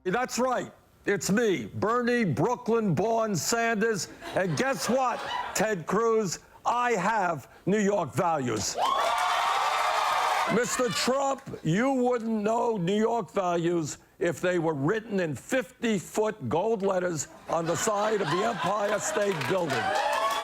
That's right. It's me, Bernie Brooklyn-born Sanders. And guess what, Ted Cruz? I have New York values. Mr. Trump, you wouldn't know New York values if they were written in 50-foot gold letters on the side of the Empire State Building.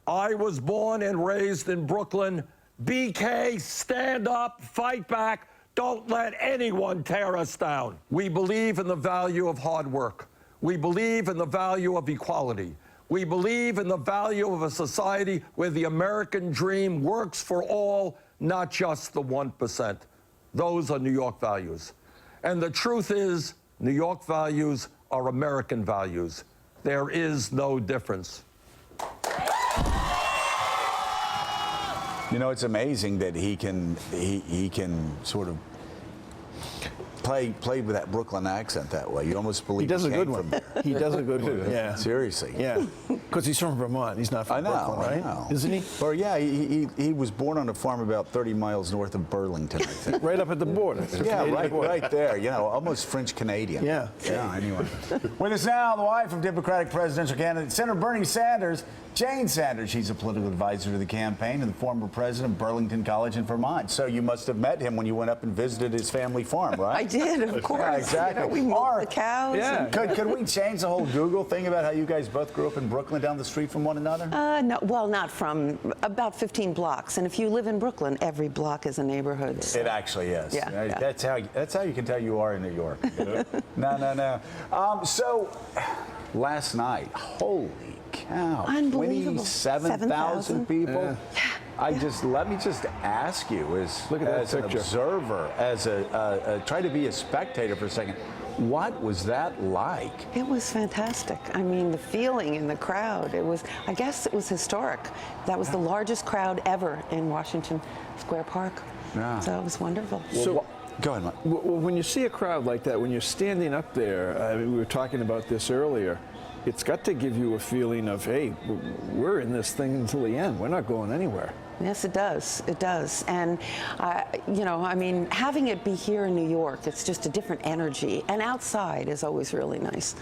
I was born and raised in Brooklyn. BK, stand up, fight back. Don't let anyone tear us down. We believe in the value of hard work. We believe in the value of equality. We believe in the value of a society where the American dream works for all, not just the 1%. Those are New York values. And the truth is, New York values are American values. There is no difference. You know, it's amazing that he can sort of play with that Brooklyn accent that way. You almost believe he does a good one. There. He does a good one. Yeah. Seriously. Yeah. Because he's from Vermont. He's not from Brooklyn, right? I know. Isn't he? Or yeah, he was born on a farm about 30 miles north of Burlington, I think. Right up at the border. Yeah, right there. You know, almost French Canadian. Yeah. Yeah. Anyway, with us now, the wife of Democratic presidential candidate Senator Bernie Sanders, Jane Sanders. She's a political advisor to the campaign and the former president of Burlington College in Vermont. So you must have met him when you went up and visited his family farm, right? I did, of course. Yeah, exactly. You know, we milked the cows. Yeah. Could we change the whole Google thing about how you guys both grew up in Brooklyn down the street from one another? No, well, not from about 15 blocks. And if you live in Brooklyn, every block is a neighborhood. So. It actually is. Yeah, yeah. That's how you can tell you are in New York. No. So last night, holy cow, Unbelievable. 27,000 people. Yeah. Let me just ask you, Look at that as an picture. observer, as try to be a spectator for a second. What was that like? It was fantastic. I mean, the feeling in the crowd, I guess it was historic. That was the largest crowd ever in Washington Square Park. Yeah. So it was wonderful. So, go ahead, Mike. well, when you see a crowd like that, when you're standing up there, I mean, we were talking about this earlier, it's got to give you a feeling of, hey, we're in this thing until the end. We're not going anywhere. Yes, it does. It does. And, you know, I mean, having it be here in New York, it's just a different energy. And outside is always really nice.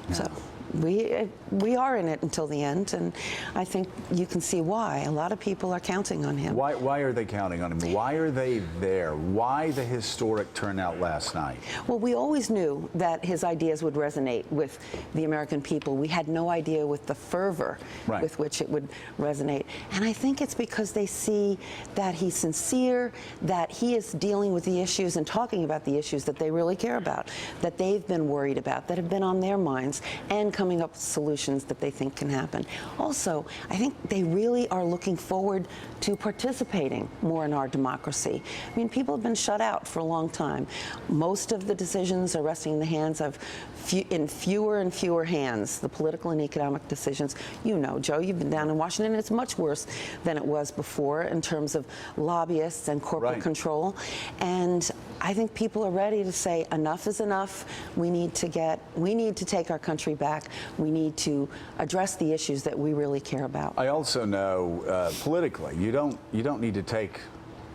Yeah. So we are in it until the end. And I think you can see why. A lot of people are counting on him. Why are they counting on him? Why are they there? Why the historic turnout last night? Well, we always knew that his ideas would resonate with the American people. We had no idea with the fervor with which it would resonate. And I think it's because they see that he's sincere, that he is dealing with the issues and talking about the issues that they really care about, that they've been worried about, that have been on their minds, and coming up with solutions that they think can happen. Also, I think they really are looking forward to participating more in our democracy. I mean, people have been shut out for a long time. Most of the decisions are resting in the hands of fewer and fewer hands, the political and economic decisions. You know, Joe, you've been down in Washington, and it's much worse than it was before in terms of lobbyists and corporate control. And I think people are ready to say enough is enough. We need to take our country back. We need to address the issues that we really care about. I also know politically, you don't need to take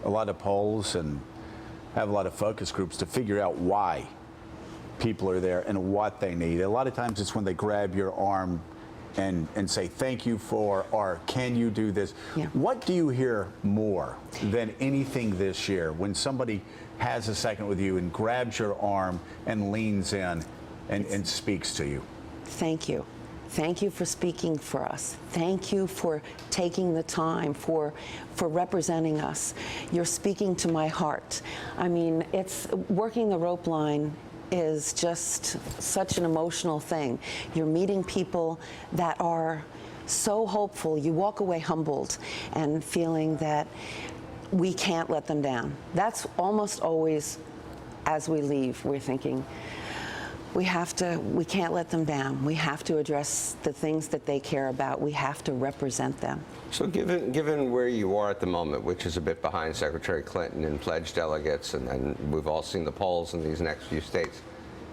a lot of polls and have a lot of focus groups to figure out why people are there and what they need. A lot of times it's when they grab your arm and say thank you for, or can you do this? Yeah. What do you hear more than anything this year when somebody has a second with you and grabs your arm and leans in and speaks to you? Thank you. Thank you for speaking for us. Thank you for taking the time, for representing us. You're speaking to my heart. I mean, it's working the rope line is just such an emotional thing. You're meeting people that are so hopeful. You walk away humbled and feeling that we can't let them down. That's almost always, as we leave, we're thinking, we can't let them down. We have to address the things that they care about. We have to represent them. So given where you are at the moment, which is a bit behind Secretary Clinton in pledged delegates, and we've all seen the polls in these next few states,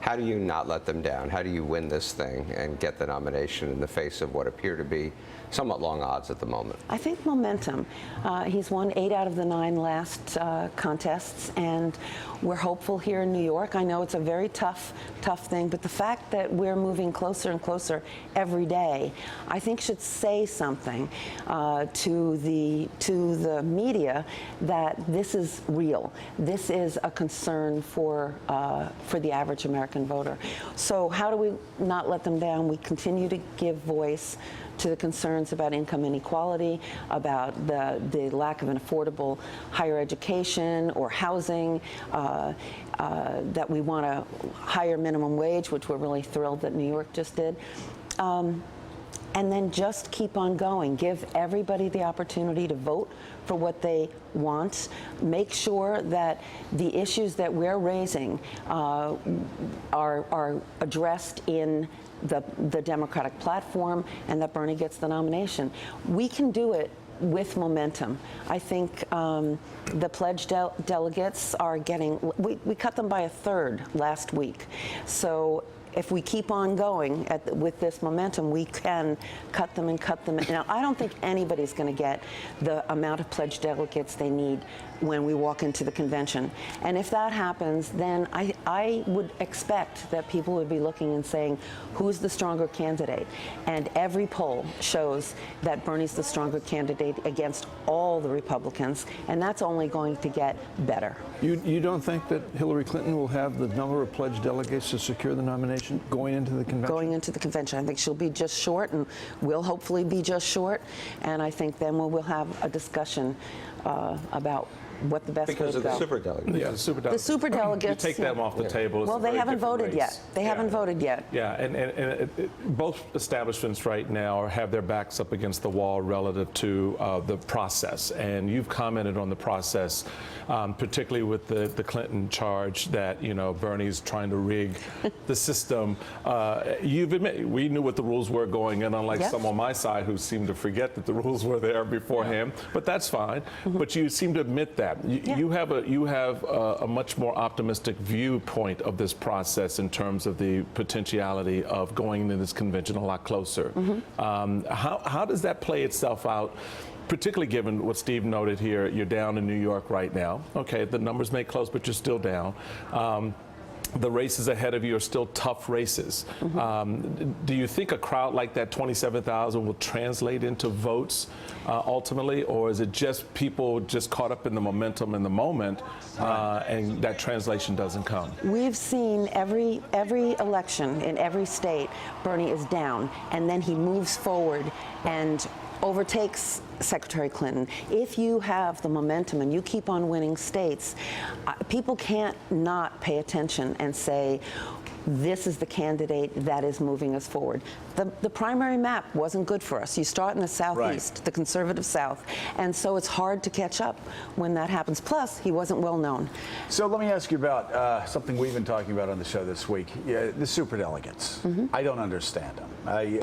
How do you not let them down? How do you win this thing and get the nomination in the face of what appear to be somewhat long odds at the moment? I think momentum. He's won 8 out of the 9 last contests, and we're hopeful here in New York. I know it's a very tough thing, but the fact that we're moving closer and closer every day, I think should say something to the media that this is real. This is a concern for the average American voter. So how do we not let them down? We continue to give voice to the concerns about income inequality, about the lack of an affordable higher education or housing, that we want a higher minimum wage, which we're really thrilled that New York just did. And then just keep on going. Give everybody the opportunity to vote for what they want. Make sure that the issues that we're raising are addressed in the Democratic platform, and that Bernie gets the nomination. We can do it with momentum. I think the pledged delegates are getting, we cut them by 1/3 last week. So if we keep on going with this momentum, we can cut them and cut them. Now, I don't think anybody's going to get the amount of pledged delegates they need when we walk into the convention. And if that happens, then I would expect that people would be looking and saying, who's the stronger candidate? And every poll shows that Bernie's the stronger candidate against all the Republicans, and that's only going to get better. You don't think that Hillary Clinton will have the number of pledged delegates to secure the nomination going into the convention? Going into the convention. I think she'll be just short, and we'll hopefully be just short. And I think then we'll have a discussion about what the best way to go. Because of the superdelegates. Yeah, The superdelegates. You take them off the table. It's Well, a they very haven't different voted race. yet. They haven't voted yet. Yeah, and both establishments right now have their backs up against the wall relative to the process. And you've commented on the process, particularly with the Clinton charge that, you know, Bernie's trying to rig the system. You've admitted, we knew what the rules were going in, unlike Yes. some on my side who seem to forget that the rules were there beforehand. But that's fine. But you seem to admit that. You have a much more optimistic viewpoint of this process in terms of the potentiality of going into this convention a lot closer. How does that play itself out? Particularly given what Steve noted here, you're down in New York right now. Okay, the numbers may close, but you're still down. The races ahead of you are still tough races. Do you think a crowd like that, 27,000, will translate into votes ultimately, or is it just people just caught up in the momentum in the moment, and that translation doesn't come? We've seen every election in every state, Bernie is down, and then he moves forward and overtakes Secretary Clinton. If you have the momentum and you keep on winning states, people can't not pay attention and say, this is the candidate that is moving us forward. The primary map wasn't good for us. You start in the Southeast, the conservative South, and so it's hard to catch up when that happens. Plus, he wasn't well known. So let me ask you about something we've been talking about on the show this week: the superdelegates. I don't understand them.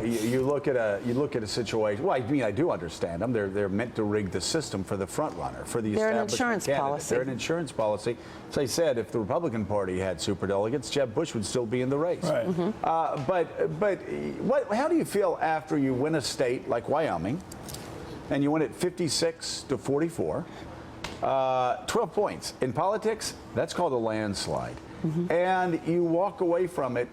You look at a situation. Well, I mean, I do understand them. They're meant to rig the system for the front runner, for the They're an establishment insurance candidate. policy. They're an insurance policy. As I said, if the Republican Party had superdelegates, Jeb Bush would still be in the race. Right. But how do you feel after you win a state like Wyoming, and you win it 56 to 44, 12 points? In politics, that's called a landslide. And you walk away from it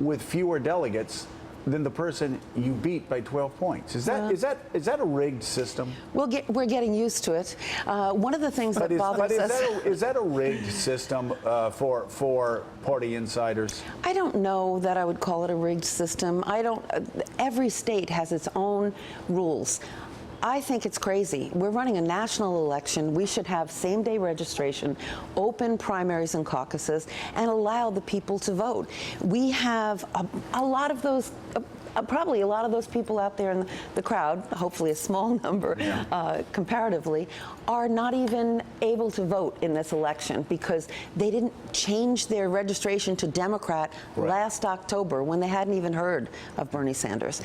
with fewer delegates than the person you beat by 12 points. Is that a rigged system? We're getting used to it. One of the things that bothers us. Is that a rigged system for party insiders? I don't know that I would call it a rigged system. Every state has its own rules. I think it's crazy. We're running a national election. We should have same-day registration, open primaries and caucuses, and allow the people to vote. We have a lot of those. Probably a lot of those people out there in the crowd, hopefully a small number comparatively, are not even able to vote in this election because they didn't change their registration to Democrat last October when they hadn't even heard of Bernie Sanders.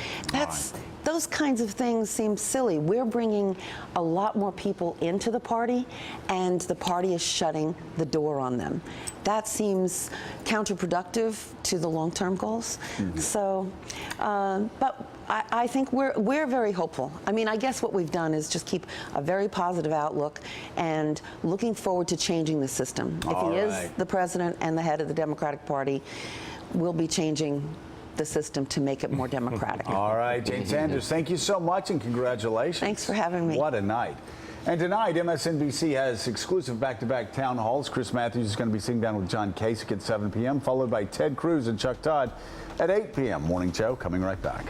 those kinds of things seem silly. We're bringing a lot more people into the party, and the party is shutting the door on them. That seems counterproductive to the long-term goals. So, but I think we're very hopeful. I mean, I guess what we've done is just keep a very positive outlook and looking forward to changing the system. If he is the president and the head of the Democratic Party, we'll be changing the system to make it more democratic. All right, Jane Sanders, thank you so much and congratulations. Thanks for having me. What a night. And tonight, MSNBC has exclusive back-to-back town halls. Chris Matthews is going to be sitting down with John Kasich at 7 p.m., followed by Ted Cruz and Chuck Todd at 8 p.m. Morning Show coming right back.